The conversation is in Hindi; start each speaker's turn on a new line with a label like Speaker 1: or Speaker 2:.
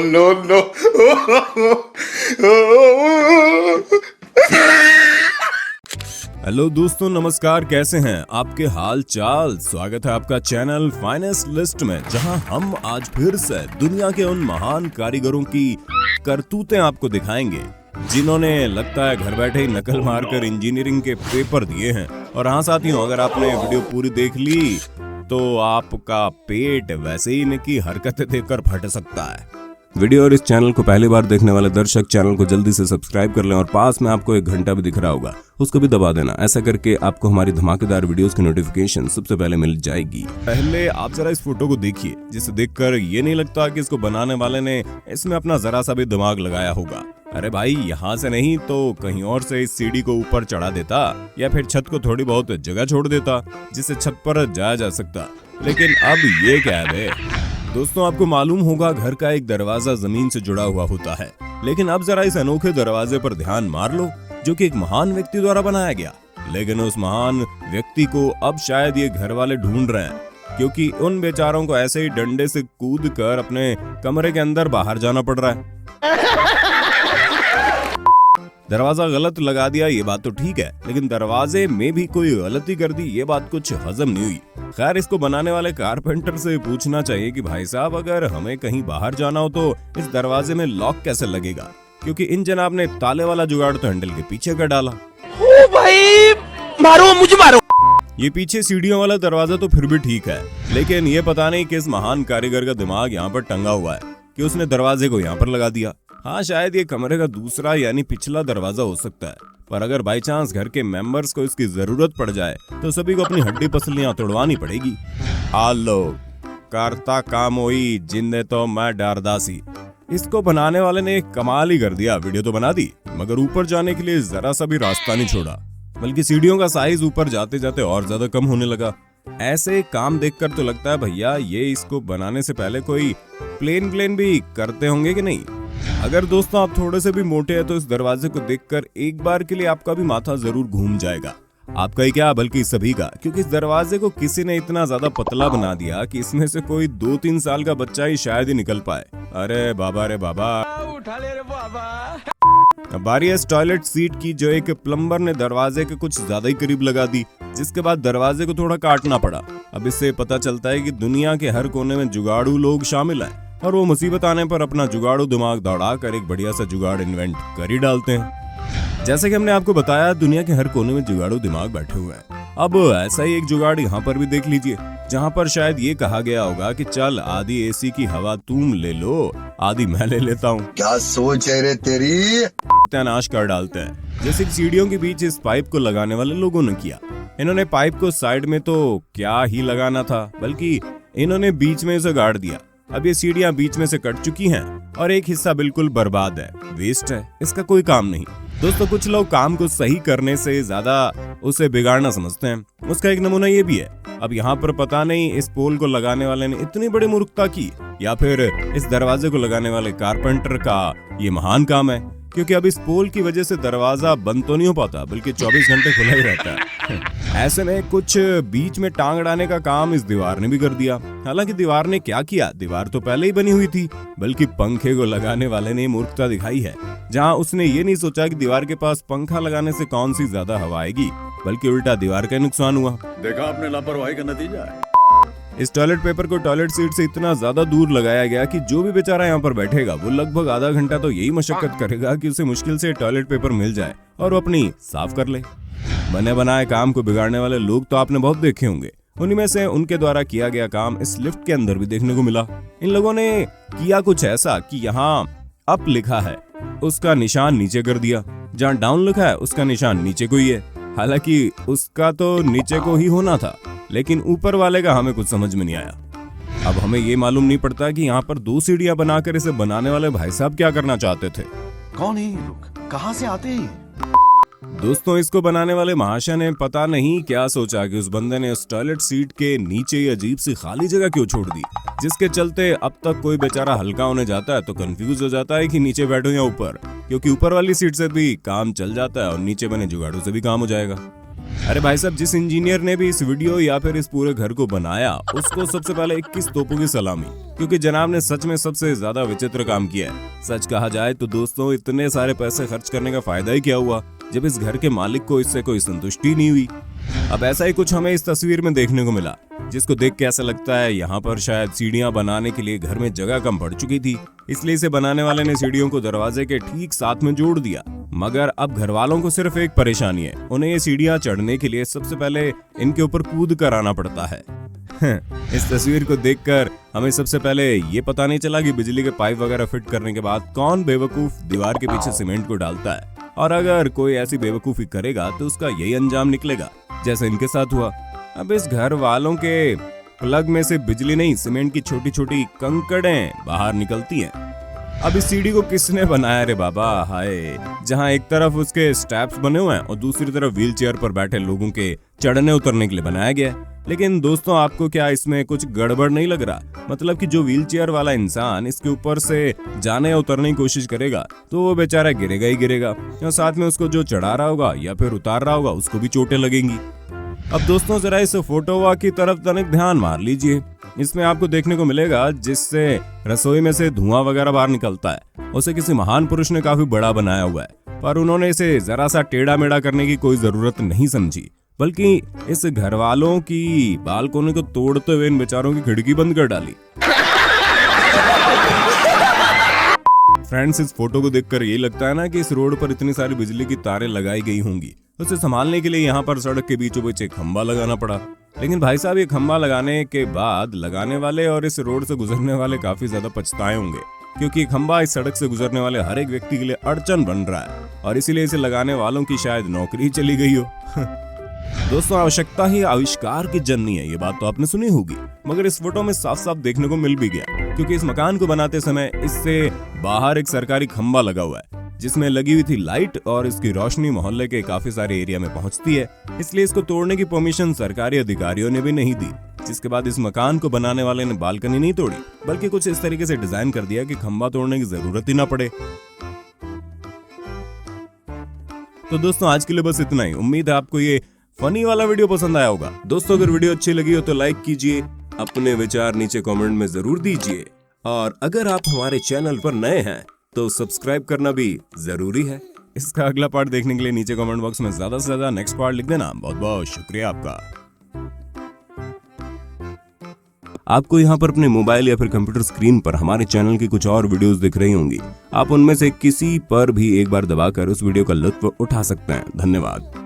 Speaker 1: no, no.
Speaker 2: हेलो दोस्तों, नमस्कार। कैसे हैं आपके हाल चाल? स्वागत है आपका चैनल फाइनेस्ट लिस्ट में, जहां हम आज फिर से दुनिया के उन महान कारीगरों की करतूतें आपको दिखाएंगे जिन्होंने लगता है घर बैठे ही नकल मारकर इंजीनियरिंग के पेपर दिए हैं। और हाँ साथियों, अगर आपने वीडियो पूरी देख ली तो आपका पेट वैसे ही इनकी हरकतें देखकर फट सकता है। वीडियो और इस चैनल को पहली बार देखने वाले दर्शक चैनल को जल्दी से सब्सक्राइब कर लें और पास में आपको एक घंटा भी दिख रहा होगा, उसको भी दबा देना। ऐसा करके आपको हमारी धमाकेदार वीडियोस की नोटिफिकेशन सबसे पहले मिल जाएगी। पहले आप जरा इस फोटो को देखिए, जिसे देखकर ये नहीं लगता कि इसको बनाने वाले ने इसमें अपना जरा सा भी दिमाग लगाया होगा। अरे भाई, यहाँ से नहीं तो कहीं और से इस सीढ़ी को ऊपर चढ़ा देता या फिर छत को थोड़ी बहुत जगह छोड़ देता जिससे छत पर जाया जा सकता। लेकिन अब ये क्या है दोस्तों, आपको मालूम होगा घर का एक दरवाजा जमीन से जुड़ा हुआ होता है, लेकिन अब जरा इस अनोखे दरवाजे पर ध्यान मार लो, जो कि एक महान व्यक्ति द्वारा बनाया गया। लेकिन उस महान व्यक्ति को अब शायद ये घर वाले ढूंढ रहे हैं, क्योंकि उन बेचारों को ऐसे ही डंडे से कूद कर अपने कमरे के अंदर बाहर जाना पड़ रहा है। दरवाजा गलत लगा दिया ये बात तो ठीक है, लेकिन दरवाजे में भी कोई गलती कर दी ये बात कुछ हजम नहीं हुई। खैर, इसको बनाने वाले कारपेंटर से पूछना चाहिए कि भाई साहब, अगर हमें कहीं बाहर जाना हो तो इस दरवाजे में लॉक कैसे लगेगा, क्योंकि इन जनाब ने ताले वाला जुगाड़ तो हैंडल के पीछे कर डाला।
Speaker 3: ओ भाई, मारो मुझे मारो।
Speaker 2: ये पीछे सीढ़ियों वाला दरवाजा तो फिर भी ठीक है, लेकिन ये पता नहीं किस महान कारीगर का दिमाग यहाँ पर टंगा हुआ है कि उसने दरवाजे को यहाँ पर लगा दिया। हाँ, शायद ये कमरे का दूसरा यानी पिछला दरवाजा हो सकता है, पर अगर बाई चांस घर के मेंबर्स को इसकी जरूरत पड़ जाए तो सभी को अपनी हड्डी पसलियां तोड़वानी पड़ेगी। आलो करता काम होई जिंदे तो मैं डरदासी। इसको बनाने वाले ने एक कमाल ही कर दिया। वीडियो तो बना दी, मगर ऊपर जाने के लिए जरा सा भी रास्ता नहीं छोड़ा, बल्कि सीढ़ियों का साइज ऊपर जाते जाते और ज्यादा कम होने लगा। ऐसे काम देखकर तो लगता है भैया ये इसको बनाने से पहले कोई प्लेन भी करते होंगे कि नहीं। अगर दोस्तों आप थोड़े से भी मोटे हैं तो इस दरवाजे को देखकर एक बार के लिए आपका भी माथा जरूर घूम जाएगा। आपका ही क्या बल्कि सभी का, क्योंकि इस दरवाजे को किसी ने इतना ज्यादा पतला बना दिया कि इसमें से कोई 2-3 साल का बच्चा ही शायद ही निकल पाए। अरे बाबा रे बाबा,
Speaker 3: उठा ले रे बाबा।
Speaker 2: अब बारी है इस टॉयलेट सीट की, जो एक प्लम्बर ने दरवाजे के कुछ ज्यादा ही करीब लगा दी, जिसके बाद दरवाजे को थोड़ा काटना पड़ा। अब इससे पता चलता है कि दुनिया के हर कोने में जुगाड़ू लोग शामिल हैं और वो मुसीबत आने पर अपना जुगाड़ू दिमाग दौड़ाकर एक बढ़िया सा जुगाड़ इन्वेंट कर ही डालते हैं। जैसे कि हमने आपको बताया, दुनिया के हर कोने में जुगाड़ू दिमाग बैठे हुए हैं। अब ऐसा ही एक जुगाड़ यहाँ पर भी देख लीजिए, जहाँ पर शायद ये कहा गया होगा कि चल आधी एसी की हवा तुम ले लो, आधी मैं ले लेता हूँ।
Speaker 1: क्या सोच है रे तेरी?
Speaker 2: नाश कर डालते हैं, जैसे कि सीढ़ियों के बीच इस पाइप को लगाने वाले लोगों ने किया। इन्होंने पाइप को साइड में तो क्या ही लगाना था, बल्कि इन्होंने बीच में इसे गाड़ दिया। अब ये सीढ़ियां बीच में से कट चुकी हैं और एक हिस्सा बिल्कुल बर्बाद है, वेस्ट है, इसका कोई काम नहीं। दोस्तों, कुछ लोग काम को सही करने से ज्यादा उसे बिगाड़ना समझते हैं। उसका एक नमूना ये भी है। अब यहाँ पर पता नहीं इस पोल को लगाने वाले ने इतनी बड़ी मूर्खता की, या फिर इस दरवाजे को लगाने वाले कारपेंटर का ये महान काम है, क्योंकि अब इस पोल की वजह से दरवाजा बंद तो नहीं हो पाता, बल्कि 24 घंटे खुला ही रहता है। ऐसे में कुछ बीच में टांग अड़ाने का काम इस दीवार ने भी कर दिया। हालांकि दीवार ने क्या किया, दीवार तो पहले ही बनी हुई थी, बल्कि पंखे को लगाने वाले ने मूर्खता दिखाई है, जहां उसने ये नहीं सोचा कि दीवार के पास पंखा लगाने से कौन सी ज्यादा हवा आएगी, बल्कि उल्टा दीवार का नुकसान हुआ।
Speaker 4: देखा आपने लापरवाही का नतीजा है।
Speaker 2: इस टॉयलेट पेपर को टॉयलेट सीट से इतना ज्यादा दूर लगाया गया कि जो भी बेचारा यहाँ पर बैठेगा वो लगभग आधा घंटा तो यही मशक्कत करेगा कि उसे मुश्किल से टॉयलेट पेपर मिल जाए और वो अपनी साफ कर ले। बने बनाए काम को बिगाड़ने वाले लोग तो आपने बहुत देखे होंगे। उन्हीं में से उनके द्वारा किया गया काम इस लिफ्ट के अंदर भी देखने को मिला। इन लोगों ने किया कुछ ऐसा कि यहाँ अप लिखा है उसका निशान नीचे कर दिया, जहाँ डाउन लिखा है उसका निशान नीचे को ही है। हालांकि उसका तो नीचे को ही होना था, लेकिन ऊपर वाले का हमें कुछ समझ में नहीं आया। अब हमें ये मालूम नहीं पड़ता कि यहाँ पर 2 सीढ़ियां बनाकर इसे बनाने वाले भाई साहब क्या करना चाहते थे।
Speaker 4: कौन है ये लोग, कहाँ से आते हैं?
Speaker 2: दोस्तों, इसको बनाने वाले महाशय ने पता नहीं क्या सोचा कि उस बंदे ने उस टॉयलेट सीट के नीचे ये अजीब सी खाली जगह क्यों छोड़ दी, जिसके चलते अब तक कोई बेचारा हल्का होने जाता है तो कंफ्यूज हो जाता है कि नीचे बैठो या ऊपर, क्योंकि ऊपर वाली सीट से भी काम चल जाता है और नीचे बने जुगाड़ों से भी काम हो जाएगा। अरे भाई साहब, जिस इंजीनियर ने भी इस वीडियो या फिर इस पूरे घर को बनाया उसको सबसे पहले 21 तोपों की सलामी, क्योंकि जनाब ने सच में सबसे ज्यादा विचित्र काम किया है। सच कहा जाए तो दोस्तों, इतने सारे पैसे खर्च करने का फायदा ही क्या हुआ जब इस घर के मालिक को इससे कोई संतुष्टि नहीं हुई। अब ऐसा ही कुछ हमें इस तस्वीर में देखने को मिला, जिसको देख के ऐसा लगता है यहाँ पर शायद सीढ़ियां बनाने के लिए घर में जगह कम पड़ चुकी थी, इसलिए इसे बनाने वाले ने सीढ़ियों को दरवाजे के ठीक साथ में जोड़ दिया। मगर अब घर वालों को सिर्फ एक परेशानी है, उन्हें ये सीढ़ियां चढ़ने के लिए सबसे पहले इनके ऊपर कूद कर आना पड़ता है। इस तस्वीर को देखकर हमें सबसे पहले ये पता नहीं चला कि बिजली के पाइप वगैरह फिट करने के बाद कौन बेवकूफ दीवार के पीछे सीमेंट को डालता है, और अगर कोई ऐसी बेवकूफी करेगा तो उसका यही अंजाम निकलेगा जैसे इनके साथ हुआ। अब इस घर वालों के प्लग में से बिजली नहीं, सीमेंट की छोटी छोटी कंकड़ें बाहर निकलती हैं। अब इस सीढ़ी को किसने बनाया रे बाबा, हाय, जहां एक तरफ उसके स्टेप्स बने हुए हैं और दूसरी तरफ व्हील चेयर पर बैठे लोगों के चढ़ने उतरने के लिए बनाया गया है। लेकिन दोस्तों, आपको क्या इसमें कुछ गड़बड़ नहीं लग रहा? मतलब कि जो व्हील चेयर वाला इंसान इसके ऊपर से जाने या उतरने की कोशिश करेगा तो वो बेचारा गिरेगा ही गिरेगा, और साथ में उसको जो चढ़ा रहा होगा या फिर उतार रहा होगा उसको भी चोटें लगेंगी। अब दोस्तों, जरा इस फोटोवा की तरफ तनिक ध्यान मार लीजिए। इसमें आपको देखने को मिलेगा जिससे रसोई में से धुआं वगैरह बाहर निकलता है, उसे किसी महान पुरुष ने काफी बड़ा बनाया हुआ है, पर उन्होंने इसे जरा सा टेढ़ा मेढ़ा करने की कोई जरूरत नहीं समझी, बल्कि इस घर वालों की बालकोनी को तोड़ते हुए इन बेचारों की खिड़की बंद कर डाली। फ्रेंड्स, इस फोटो को देखकर यही लगता है ना कि इस रोड पर इतनी सारी बिजली की तारें लगाई गई होंगी, उसे संभालने के लिए यहाँ पर सड़क के बीचों बीच एक खंबा लगाना पड़ा। लेकिन भाई साहब, ये खंबा लगाने के बाद लगाने वाले और इस रोड से गुजरने वाले काफी ज्यादा पछताए होंगे, क्योंकि खंबा इस सड़क से गुजरने वाले हर एक व्यक्ति के लिए अड़चन बन रहा है, और इसीलिए इसे लगाने वालों की शायद नौकरी चली गई हो। दोस्तों, आवश्यकता ही आविष्कार की जननी है, ये बात तो आपने सुनी होगी, मगर इस फोटो में साफ साफ देखने को मिल भी गया, क्योंकि इस मकान को बनाते समय इससे बाहर एक सरकारी खंबा लगा हुआ है जिसमें लगी हुई थी लाइट, और इसकी रोशनी मोहल्ले के काफी सारे एरिया में पहुंचती है, इसलिए इसको तोड़ने की परमिशन सरकारी अधिकारियों ने भी नहीं दी। जिसके बाद इस मकान को बनाने वाले ने बालकनी नहीं तोड़ी, बल्कि कुछ इस तरीके से डिजाइन कर दिया कि खंबा तोड़ने की जरूरत ही ना पड़े। तो दोस्तों, आज के लिए बस इतना ही। उम्मीद है आपको ये फनी वाला वीडियो पसंद आया होगा। दोस्तों, अगर वीडियो अच्छी लगी हो तो लाइक कीजिए, अपने विचार नीचे कमेंट में जरूर दीजिए, और अगर आप हमारे चैनल पर नए हैं तो सब्सक्राइब करना भी जरूरी है। इसका अगला पार्ट देखने के लिए नीचे कमेंट बॉक्स में ज्यादा से ज्यादा नेक्स्ट पार्ट लिख देना। बहुत बहुत शुक्रिया आपका। आपको यहाँ पर अपने मोबाइल या फिर कंप्यूटर स्क्रीन पर हमारे चैनल की कुछ और वीडियोस दिख रही होंगी, आप उनमें से किसी पर भी एक बार दबाकर उस वीडियो का लुत्फ उठा सकते हैं। धन्यवाद।